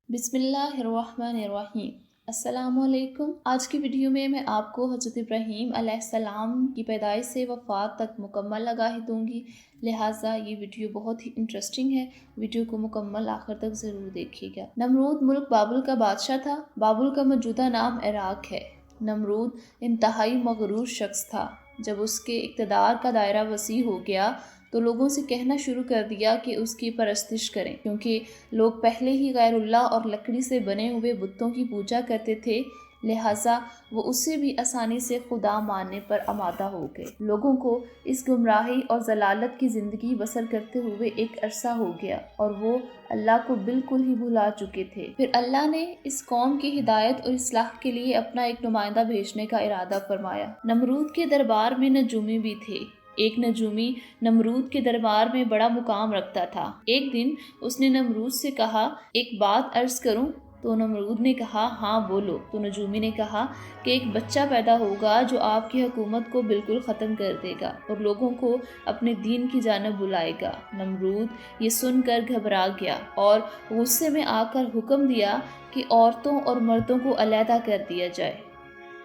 بسم اللہ الرحمن الرحیم۔ السلام علیکم۔ آج کی ویڈیو میں آپ کو حضرت ابراہیم علیہ السلام کی پیدائش سے وفات تک مکمل آگاہی دوں گی، لہٰذا یہ ویڈیو بہت ہی انٹرسٹنگ ہے، ویڈیو کو مکمل آخر تک ضرور دیکھیے گا۔ نمرود ملک بابل کا بادشاہ تھا۔ بابل کا موجودہ نام عراق ہے۔ نمرود انتہائی مغرور شخص تھا۔ جب اس کے اقتدار کا دائرہ وسیع ہو گیا تو لوگوں سے کہنا شروع کر دیا کہ اس کی پرستش کریں، کیونکہ لوگ پہلے ہی غیر اللہ اور لکڑی سے بنے ہوئے بتوں کی پوجا کرتے تھے، لہٰذا وہ اسے بھی آسانی سے خدا ماننے پر آمادہ ہو گئے۔ لوگوں کو اس گمراہی اور ضلالت کی زندگی بسر کرتے ہوئے ایک عرصہ ہو گیا اور وہ اللہ کو بالکل ہی بھلا چکے تھے۔ پھر اللہ نے اس قوم کی ہدایت اور اصلاح کے لیے اپنا ایک نمائندہ بھیجنے کا ارادہ فرمایا۔ نمرود کے دربار میں نجومی بھی تھے۔ ایک نجومی نمرود کے دربار میں بڑا مقام رکھتا تھا۔ ایک دن اس نے نمرود سے کہا، ایک بات عرض کروں؟ تو نمرود نے کہا، ہاں بولو۔ تو نجومی نے کہا کہ ایک بچہ پیدا ہوگا جو آپ کی حکومت کو بالکل ختم کر دے گا اور لوگوں کو اپنے دین کی جانب بلائے گا۔ نمرود یہ سن کر گھبرا گیا اور غصے میں آ کر حکم دیا کہ عورتوں اور مردوں کو علیحدہ کر دیا جائے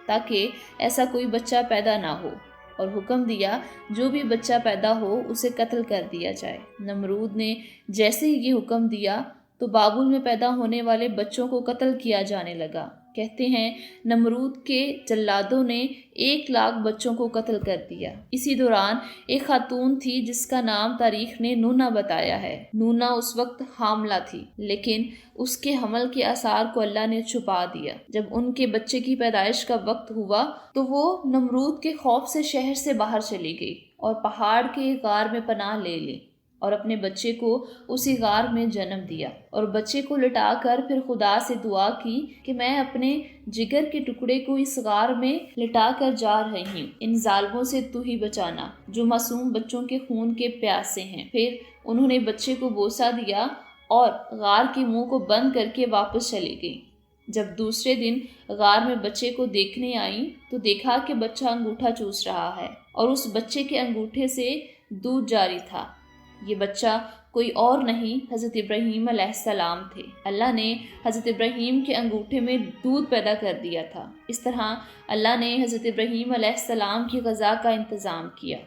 تاکہ ایسا کوئی بچہ پیدا نہ ہو، اور حکم دیا جو بھی بچہ پیدا ہو اسے قتل کر دیا جائے۔ نمرود نے جیسے ہی یہ حکم دیا تو بابل میں پیدا ہونے والے بچوں کو قتل کیا جانے لگا۔ کہتے ہیں نمرود کے جلادوں نے 1,00,000 بچوں کو قتل کر دیا۔ اسی دوران ایک خاتون تھی جس کا نام تاریخ نے نونا بتایا ہے۔ نونا اس وقت حاملہ تھی، لیکن اس کے حمل کے آثار کو اللہ نے چھپا دیا۔ جب ان کے بچے کی پیدائش کا وقت ہوا تو وہ نمرود کے خوف سے شہر سے باہر چلی گئی اور پہاڑ کے غار میں پناہ لے لی اور اپنے بچے کو اسی غار میں جنم دیا، اور بچے کو لٹا کر پھر خدا سے دعا کی کہ میں اپنے جگر کے ٹکڑے کو اس غار میں لٹا کر جا رہی ہوں، ان ظالموں سے تو ہی بچانا جو معصوم بچوں کے خون کے پیاسے ہیں۔ پھر انہوں نے بچے کو بوسہ دیا اور غار کے منہ کو بند کر کے واپس چلی گئی۔ جب دوسرے دن غار میں بچے کو دیکھنے آئیں تو دیکھا کہ بچہ انگوٹھا چوس رہا ہے اور اس بچے کے انگوٹھے سے دودھ جاری تھا۔ یہ بچہ کوئی اور نہیں، حضرت ابراہیم علیہ السلام تھے۔ اللہ نے حضرت ابراہیم کے انگوٹھے میں دودھ پیدا کر دیا تھا۔ اس طرح اللہ نے حضرت ابراہیم علیہ السلام کی غذا کا انتظام کیا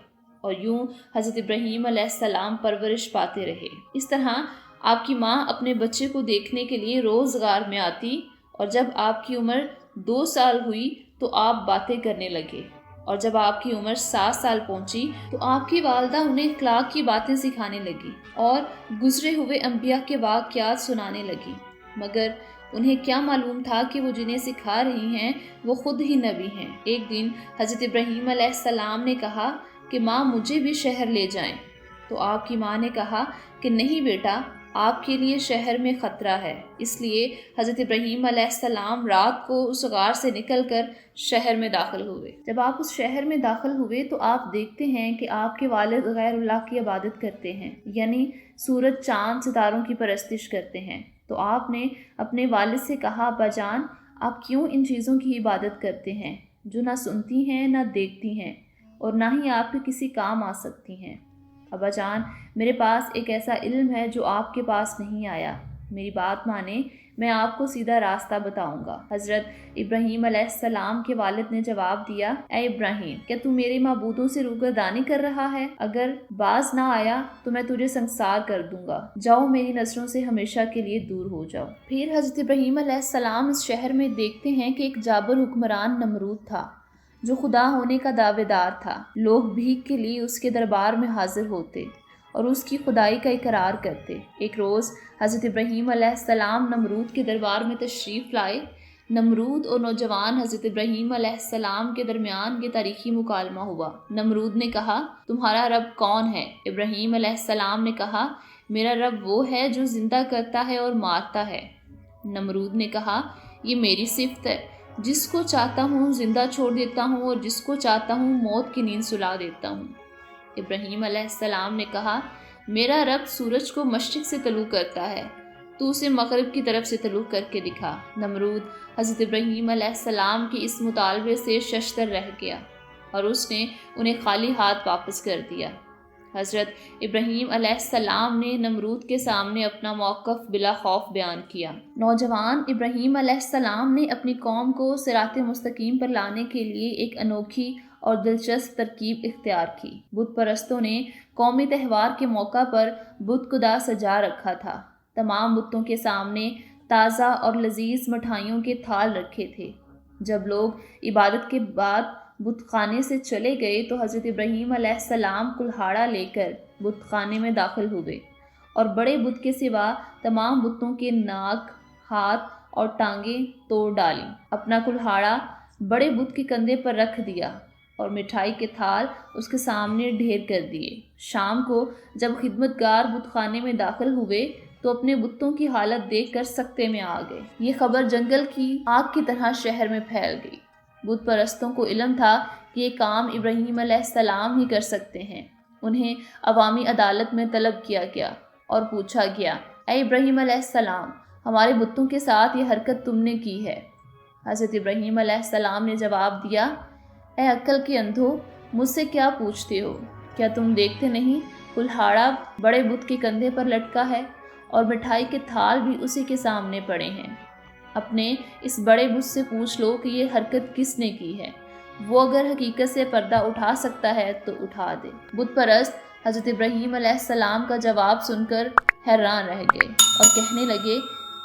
اور یوں حضرت ابراہیم علیہ السلام پرورش پاتے رہے۔ اس طرح آپ کی ماں اپنے بچے کو دیکھنے کے لیے روز غار میں آتی، اور جب آپ کی عمر 2 سال ہوئی تو آپ باتیں کرنے لگے، اور جب آپ کی عمر 7 سال پہنچی تو آپ کی والدہ انہیں اخلاق کی باتیں سکھانے لگی اور گزرے ہوئے انبیاء کے واقعات سنانے لگی، مگر انہیں کیا معلوم تھا کہ وہ جنہیں سکھا رہی ہیں وہ خود ہی نبی ہیں۔ ایک دن حضرت ابراہیم علیہ السلام نے کہا کہ ماں مجھے بھی شہر لے جائیں، تو آپ کی ماں نے کہا کہ نہیں بیٹا، آپ کے لیے شہر میں خطرہ ہے۔ اس لیے حضرت ابراہیم علیہ السلام رات کو اس غار سے نکل کر شہر میں داخل ہوئے۔ جب آپ اس شہر میں داخل ہوئے تو آپ دیکھتے ہیں کہ آپ کے والد غیر اللہ کی عبادت کرتے ہیں، یعنی سورج، چاند، ستاروں کی پرستش کرتے ہیں۔ تو آپ نے اپنے والد سے کہا، ابا جان، آپ کیوں ان چیزوں کی عبادت کرتے ہیں جو نہ سنتی ہیں نہ دیکھتی ہیں اور نہ ہی آپ کے کسی کام آ سکتی ہیں؟ ابا جان، میرے پاس ایک ایسا علم ہے جو آپ کے پاس نہیں آیا، میری بات مانیں، میں آپ کو سیدھا راستہ بتاؤں گا۔ حضرت ابراہیم علیہ السلام کے والد نے جواب دیا، اے ابراہیم، کیا تو میرے معبودوں سے روگردانی کر رہا ہے؟ اگر باز نہ آیا تو میں تجھے سنسار کر دوں گا، جاؤ میری نظروں سے ہمیشہ کے لیے دور ہو جاؤ۔ پھر حضرت ابراہیم علیہ السلام اس شہر میں دیکھتے ہیں کہ ایک جابر حکمران نمرود تھا جو خدا ہونے کا دعوے دار تھا۔ لوگ بھیک کے لیے اس کے دربار میں حاضر ہوتے اور اس کی خدائی کا اقرار کرتے۔ ایک روز حضرت ابراہیم علیہ السلام نمرود کے دربار میں تشریف لائے۔ نمرود اور نوجوان حضرت ابراہیم علیہ السلام کے درمیان یہ تاریخی مکالمہ ہوا۔ نمرود نے کہا، تمہارا رب کون ہے؟ ابراہیم علیہ السلام نے کہا، میرا رب وہ ہے جو زندہ کرتا ہے اور مارتا ہے۔ نمرود نے کہا، یہ میری صفت ہے، جس کو چاہتا ہوں زندہ چھوڑ دیتا ہوں اور جس کو چاہتا ہوں موت کی نیند سلا دیتا ہوں۔ ابراہیم علیہ السلام نے کہا، میرا رب سورج کو مشرق سے طلوع کرتا ہے، تو اسے مغرب کی طرف سے طلوع کر کے دکھا۔ نمرود حضرت ابراہیم علیہ السلام کے اس مطالبے سے ششدر رہ گیا اور اس نے انہیں خالی ہاتھ واپس کر دیا۔ حضرت ابراہیم علیہ السلام نے نمرود کے سامنے اپنا موقف بلا خوف بیان کیا۔ نوجوان ابراہیم علیہ السلام نے اپنی قوم کو صراط مستقیم پر لانے کے لیے ایک انوکھی اور دلچسپ ترکیب اختیار کی۔ بت پرستوں نے قومی تہوار کے موقع پر بت خدا سجا رکھا تھا۔ تمام بتوں کے سامنے تازہ اور لذیذ مٹھائیوں کے تھال رکھے تھے۔ جب لوگ عبادت کے بعد بت خانے سے چلے گئے تو حضرت ابراہیم علیہ السلام کلہاڑا لے کر بت خانے میں داخل ہوئے اور بڑے بت کے سوا تمام بتوں کے ناک، ہاتھ اور ٹانگیں توڑ ڈالیں۔ اپنا کلہاڑا بڑے بت کے کندھے پر رکھ دیا اور مٹھائی کے تھال اس کے سامنے ڈھیر کر دیے۔ شام کو جب خدمتگار بت خانے میں داخل ہوئے تو اپنے بتوں کی حالت دیکھ کر سکتے میں آ گئے۔ یہ خبر جنگل کی آگ کی طرح شہر میں پھیل گئی۔ بت پرستوں کو علم تھا کہ یہ کام ابراہیم علیہ السلام ہی کر سکتے ہیں۔ انہیں عوامی عدالت میں طلب کیا گیا اور پوچھا گیا، اے ابراہیم علیہ السلام، ہمارے بتوں کے ساتھ یہ حرکت تم نے کی ہے؟ حضرت ابراہیم علیہ السلام نے جواب دیا، اے عقل کے اندھو، مجھ سے کیا پوچھتے ہو؟ کیا تم دیکھتے نہیں کلہاڑا بڑے بت کے کندھے پر لٹکا ہے اور مٹھائی کے تھال بھی اسی کے سامنے پڑے ہیں؟ اپنے اس بڑے بت سے پوچھ لو کہ یہ حرکت کس نے کی ہے۔ وہ اگر حقیقت سے پردہ اٹھا سکتا ہے تو اٹھا دے۔ بت پرست حضرت ابراہیم علیہ السلام کا جواب سن کر حیران رہ گئے اور کہنے لگے،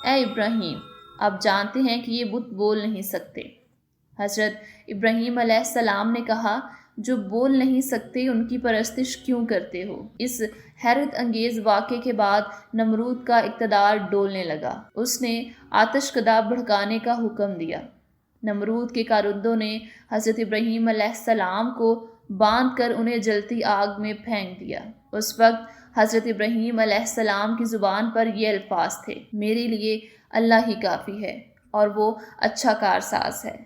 اے ابراہیم، آپ جانتے ہیں کہ یہ بت بول نہیں سکتے۔ حضرت ابراہیم علیہ السلام نے کہا، جو بول نہیں سکتے ان کی پرستش کیوں کرتے ہو؟ اس حیرت انگیز واقعے کے بعد نمرود کا اقتدار ڈولنے لگا۔ اس نے آتش کدا بھڑکانے کا حکم دیا۔ نمرود کے کارندوں نے حضرت ابراہیم علیہ السلام کو باندھ کر انہیں جلتی آگ میں پھینک دیا۔ اس وقت حضرت ابراہیم علیہ السلام کی زبان پر یہ الفاظ تھے، میرے لیے اللہ ہی کافی ہے اور وہ اچھا کارساز ہے۔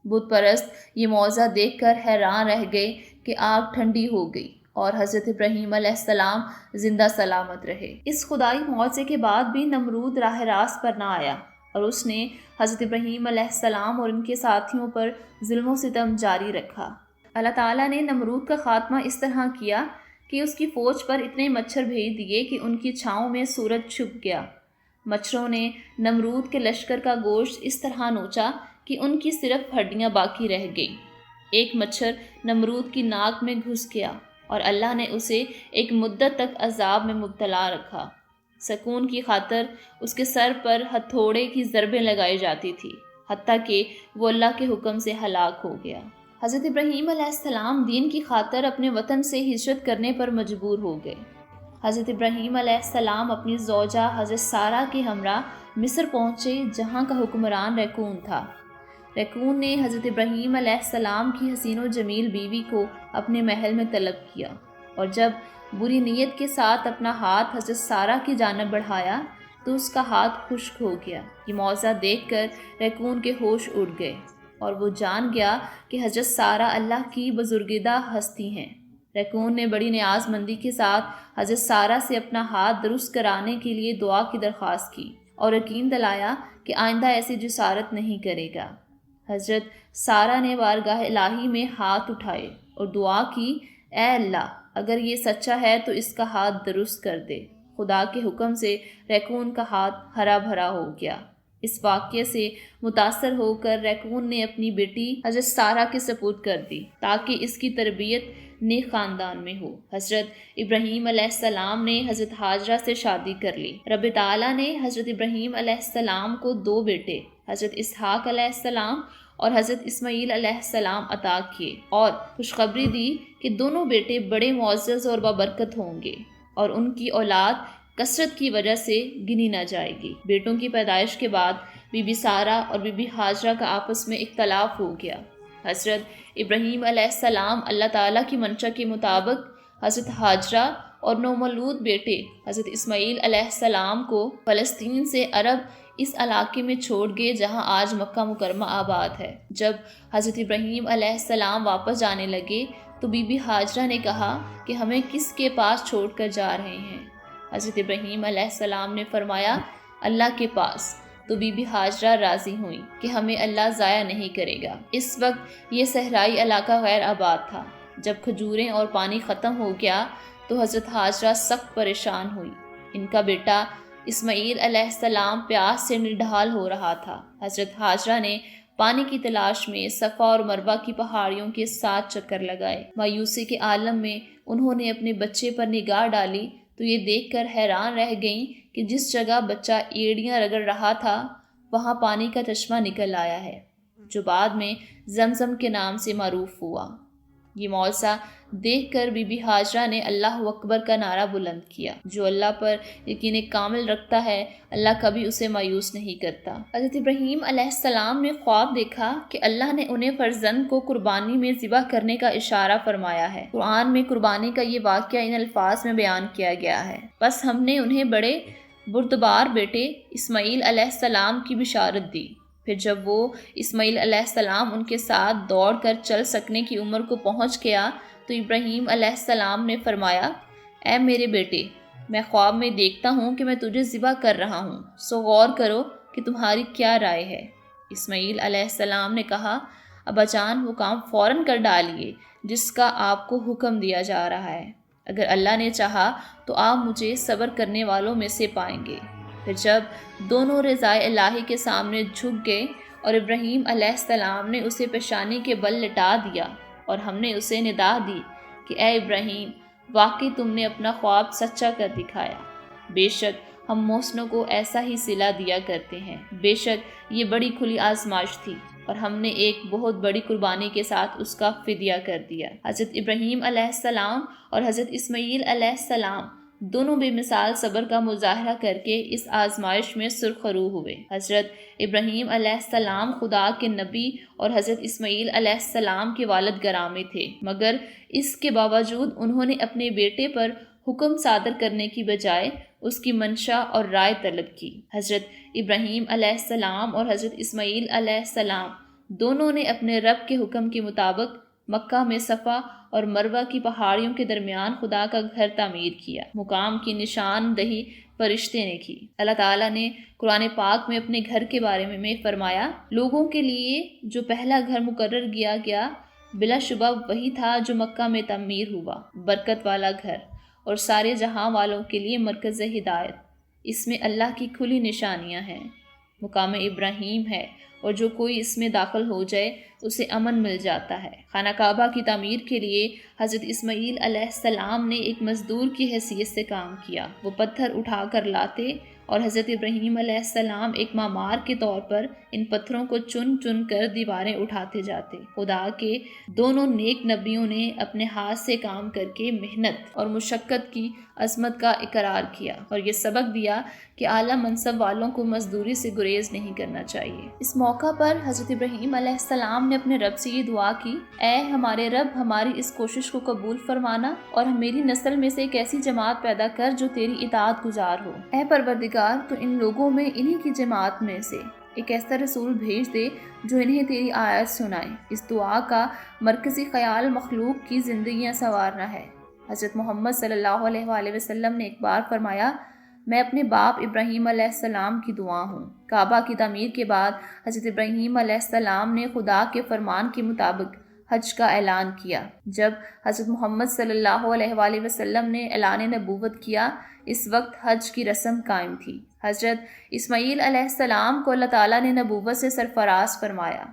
بت پرست یہ معجزہ دیکھ کر حیران رہ گئے کہ آگ ٹھنڈی ہو گئی اور حضرت ابراہیم علیہ السلام زندہ سلامت رہے۔ اس خدائی معجزے کے بعد بھی نمرود راہ راست پر نہ آیا اور اس نے حضرت ابراہیم علیہ السلام اور ان کے ساتھیوں پر ظلم و ستم جاری رکھا۔ اللہ تعالیٰ نے نمرود کا خاتمہ اس طرح کیا کہ اس کی فوج پر اتنے مچھر بھیج دیے کہ ان کی چھاؤں میں سورج چھپ گیا۔ مچھروں نے نمرود کے لشکر کا گوشت اس طرح نوچا کہ ان کی صرف ہڈیاں باقی رہ گئیں۔ ایک مچھر نمرود کی ناک میں گھس گیا اور اللہ نے اسے ایک مدت تک عذاب میں مبتلا رکھا۔ سکون کی خاطر اس کے سر پر ہتھوڑے کی ضربیں لگائی جاتی تھی، حتیٰ کہ وہ اللہ کے حکم سے ہلاک ہو گیا۔ حضرت ابراہیم علیہ السلام دین کی خاطر اپنے وطن سے ہجرت کرنے پر مجبور ہو گئے۔ حضرت ابراہیم علیہ السلام اپنی زوجہ حضرت سارہ کے ہمراہ مصر پہنچے، جہاں کا حکمران ریکون تھا۔ ریکون نے حضرت ابراہیم علیہ السلام کی حسین و جمیل بیوی کو اپنے محل میں طلب کیا اور جب بری نیت کے ساتھ اپنا ہاتھ حضرت سارہ کی جانب بڑھایا تو اس کا ہاتھ خشک ہو گیا۔ یہ معجزہ دیکھ کر ریکون کے ہوش اڑ گئے اور وہ جان گیا کہ حضرت سارہ اللہ کی بزرگیدہ ہستی ہیں۔ ریکون نے بڑی نیاز مندی کے ساتھ حضرت سارہ سے اپنا ہاتھ درست کرانے کے لیے دعا کی درخواست کی اور یقین دلایا کہ آئندہ ایسی جسارت نہیں کرے گا۔ حضرت سارہ نے بارگاہ الہی میں ہاتھ اٹھائے اور دعا کی، اے اللہ، اگر یہ سچا ہے تو اس کا ہاتھ درست کر دے۔ خدا کے حکم سے ریکون کا ہاتھ ہرا بھرا ہو گیا۔ اس واقعے سے متاثر ہو کر ریکون نے اپنی بیٹی حضرت سارہ کے سپرد کر دی تاکہ اس کی تربیت نیک خاندان میں ہو۔ حضرت ابراہیم علیہ السلام نے حضرت ہاجرہ سے شادی کر لی۔ رب تعالیٰ نے حضرت ابراہیم علیہ السلام کو 2 بیٹے حضرت اسحاق علیہ السلام اور حضرت اسماعیل علیہ السلام عطا کیے اور خوشخبری دی کہ دونوں بیٹے بڑے معزز اور بابرکت ہوں گے اور ان کی اولاد کثرت کی وجہ سے گنی نہ جائے گی۔ بیٹوں کی پیدائش کے بعد بی بی سارہ اور بی بی ہاجرہ کا آپس میں اختلاف ہو گیا۔ حضرت ابراہیم علیہ السلام اللہ تعالیٰ کی منشا کے مطابق حضرت ہاجرہ اور نومولود بیٹے حضرت اسماعیل علیہ السلام کو فلسطین سے عرب اس علاقے میں چھوڑ گئے جہاں آج مکہ مکرمہ آباد ہے۔ جب حضرت ابراہیم علیہ السلام واپس جانے لگے تو بی بی ہاجرہ نے کہا کہ ہمیں کس کے پاس چھوڑ کر جا رہے ہیں؟ حضرت ابراہیم علیہ السلام نے فرمایا، اللہ کے پاس۔ تو بی بی ہاجرہ راضی ہوئیں کہ ہمیں اللہ ضائع نہیں کرے گا۔ اس وقت یہ صحرائی علاقہ غیر آباد تھا۔ جب کھجوریں اور پانی ختم ہو گیا تو حضرت حاجرہ سخت پریشان ہوئی۔ ان کا بیٹا اسماعیل علیہ السلام پیاس سے نڈھال ہو رہا تھا۔ حضرت حاجرہ نے پانی کی تلاش میں صفا اور مروہ کی پہاڑیوں کے 7 چکر لگائے۔ مایوسی کے عالم میں انہوں نے اپنے بچے پر نگاہ ڈالی تو یہ دیکھ کر حیران رہ گئیں کہ جس جگہ بچہ ایڑیاں رگڑ رہا تھا وہاں پانی کا چشمہ نکل آیا ہے، جو بعد میں زمزم کے نام سے معروف ہوا۔ یہ معجزہ دیکھ کر بی بی حاجرہ نے اللہ اکبر کا نعرہ بلند کیا۔ جو اللہ پر یقین کامل رکھتا ہے، اللہ کبھی اسے مایوس نہیں کرتا۔ حضرت ابراہیم علیہ السلام نے خواب دیکھا کہ اللہ نے انہیں فرزند کو قربانی میں ذبح کرنے کا اشارہ فرمایا ہے۔ قرآن میں قربانی کا یہ واقعہ ان الفاظ میں بیان کیا گیا ہے: بس ہم نے انہیں بڑے بردبار بیٹے اسماعیل علیہ السلام کی بشارت دی۔ پھر جب وہ اسماعیل علیہ السلام ان کے ساتھ دوڑ کر چل سکنے کی عمر کو پہنچ گیا تو ابراہیم علیہ السلام نے فرمایا: اے میرے بیٹے، میں خواب میں دیکھتا ہوں کہ میں تجھے ذبح کر رہا ہوں، سو غور کرو کہ تمہاری کیا رائے ہے۔ اسماعیل علیہ السلام نے کہا: ابا جان، وہ کام فوراً کر ڈالیے جس کا آپ کو حکم دیا جا رہا ہے۔ اگر اللہ نے چاہا تو آپ مجھے صبر کرنے والوں میں سے پائیں گے۔ پھر جب دونوں رضائے الہی کے سامنے جھک گئے اور ابراہیم علیہ السلام نے اسے پیشانی کے بل لٹا دیا اور ہم نے اسے ندا دی کہ اے ابراہیم، واقعی تم نے اپنا خواب سچا کر دکھایا۔ بے شک ہم محسنوں کو ایسا ہی صلہ دیا کرتے ہیں۔ بے شک یہ بڑی کھلی آزمائش تھی اور ہم نے ایک بہت بڑی قربانی کے ساتھ اس کا فدیہ کر دیا۔ حضرت ابراہیم علیہ السلام اور حضرت اسماعیل علیہ السلام دونوں بے مثال صبر کا مظاہرہ کر کے اس آزمائش میں سرخرو ہوئے۔ حضرت ابراہیم علیہ السلام خدا کے نبی اور حضرت اسماعیل علیہ السلام کے والد گرامی تھے، مگر اس کے باوجود انہوں نے اپنے بیٹے پر حکم صادر کرنے کی بجائے اس کی منشا اور رائے طلب کی۔ حضرت ابراہیم علیہ السلام اور حضرت اسماعیل علیہ السلام دونوں نے اپنے رب کے حکم کے مطابق مکہ میں صفا اور مروہ کی پہاڑیوں کے درمیان خدا کا گھر تعمیر کیا۔ مقام کی نشاندہی فرشتے نے کی۔ اللہ تعالیٰ نے قرآن پاک میں اپنے گھر کے بارے میں فرمایا: لوگوں کے لیے جو پہلا گھر مقرر کیا گیا بلا شبہ وہی تھا جو مکہ میں تعمیر ہوا، برکت والا گھر اور سارے جہاں والوں کے لیے مرکز ہدایت۔ اس میں اللہ کی کھلی نشانیاں ہیں، مقام ابراہیم ہے، اور جو کوئی اس میں داخل ہو جائے اسے امن مل جاتا ہے۔ خانہ کعبہ کی تعمیر کے لیے حضرت اسماعیل علیہ السلام نے ایک مزدور کی حیثیت سے کام کیا۔ وہ پتھر اٹھا کر لاتے اور حضرت ابراہیم علیہ السلام ایک معمار کے طور پر ان پتھروں کو چن چن کر دیواریں اٹھاتے جاتے۔ خدا کے دونوں نیک نبیوں نے اپنے ہاتھ سے کام کر کے محنت اور مشقت کی عظمت کا اقرار کیا اور یہ سبق دیا کہ اعلیٰ منصب والوں کو مزدوری سے گریز نہیں کرنا چاہیے۔ اس موقع پر حضرت ابراہیم علیہ السلام نے اپنے رب سے یہ دعا کی: اے ہمارے رب، ہماری اس کوشش کو قبول فرمانا اور میری نسل میں سے ایک ایسی جماعت پیدا کر جو تیری اطاعت گزار ہو۔ اے پروردگار، تو ان لوگوں میں انہی کی جماعت میں سے ایک ایسا رسول بھیج دے جو انہیں تیری آیت سنائے۔ اس دعا کا مرکزی خیال مخلوق کی زندگیاں سنوارنا ہے۔ حضرت محمد صلی اللہ علیہ وآلہ وسلم نے ایک بار فرمایا: میں اپنے باپ ابراہیم علیہ السلام کی دعا ہوں۔ کعبہ کی تعمیر کے بعد حضرت ابراہیم علیہ السلام نے خدا کے فرمان کے مطابق حج کا اعلان کیا۔ جب حضرت محمد صلی اللہ علیہ وآلہ وسلم نے اعلان نبوت کیا، اس وقت حج کی رسم قائم تھی۔ حضرت اسماعیل علیہ السلام کو اللہ تعالیٰ نے نبوت سے سرفراز فرمایا۔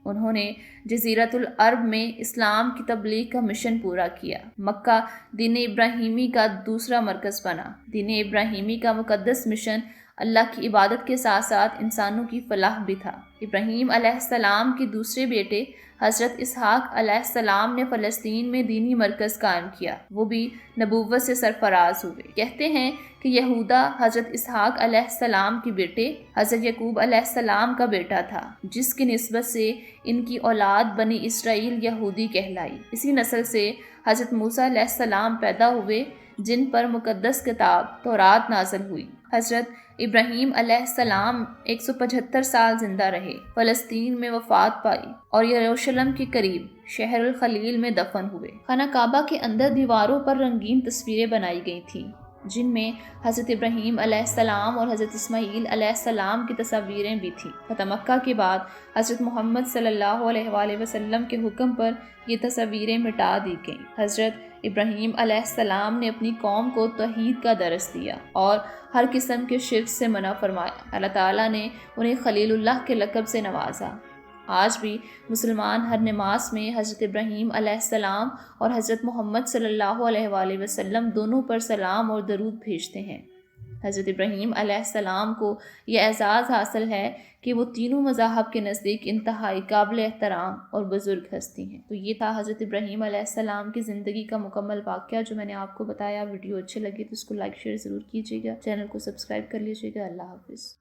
انہوں نے جزیرۃ العرب میں اسلام کی تبلیغ کا مشن پورا کیا۔ مکہ دین ابراہیمی کا دوسرا مرکز بنا۔ دین ابراہیمی کا مقدس مشن اللہ کی عبادت کے ساتھ ساتھ انسانوں کی فلاح بھی تھا۔ ابراہیم علیہ السلام کے دوسرے بیٹے حضرت اسحاق علیہ السلام نے فلسطین میں دینی مرکز قائم کیا۔ وہ بھی نبوت سے سرفراز ہوئے۔ کہتے ہیں کہ یہودا حضرت اسحاق علیہ السلام کے بیٹے حضرت یعقوب علیہ السلام کا بیٹا تھا، جس کی نسبت سے ان کی اولاد بنی اسرائیل یہودی کہلائی۔ اسی نسل سے حضرت موسیٰ علیہ السلام پیدا ہوئے جن پر مقدس کتاب تورات نازل ہوئی۔ حضرت ابراہیم علیہ السلام 175 سال زندہ رہے، فلسطین میں وفات پائی اور یروشلم کے قریب شہر الخلیل میں دفن ہوئے۔ خانہ کعبہ کے اندر دیواروں پر رنگین تصویریں بنائی گئی تھیں جن میں حضرت ابراہیم علیہ السلام اور حضرت اسماعیل علیہ السلام کی تصاویریں بھی تھیں۔ فتح مکہ کے بعد حضرت محمد صلی اللہ علیہ وآلہ وسلم کے حکم پر یہ تصاویریں مٹا دی گئیں۔ حضرت ابراہیم علیہ السلام نے اپنی قوم کو توحید کا درس دیا اور ہر قسم کے شرک سے منع فرمایا۔ اللہ تعالیٰ نے انہیں خلیل اللہ کے لقب سے نوازا۔ آج بھی مسلمان ہر نماز میں حضرت ابراہیم علیہ السلام اور حضرت محمد صلی اللہ علیہ وآلہ وسلم دونوں پر سلام اور درود بھیجتے ہیں۔ حضرت ابراہیم علیہ السلام کو یہ اعزاز حاصل ہے کہ وہ تینوں مذاہب کے نزدیک انتہائی قابل احترام اور بزرگ ہستی ہیں۔ تو یہ تھا حضرت ابراہیم علیہ السلام کی زندگی کا مکمل واقعہ جو میں نے آپ کو بتایا۔ ویڈیو اچھے لگے تو اس کو لائک شیئر ضرور کیجیے گا، چینل کو سبسکرائب کر لیجیے گا۔ اللہ حافظ۔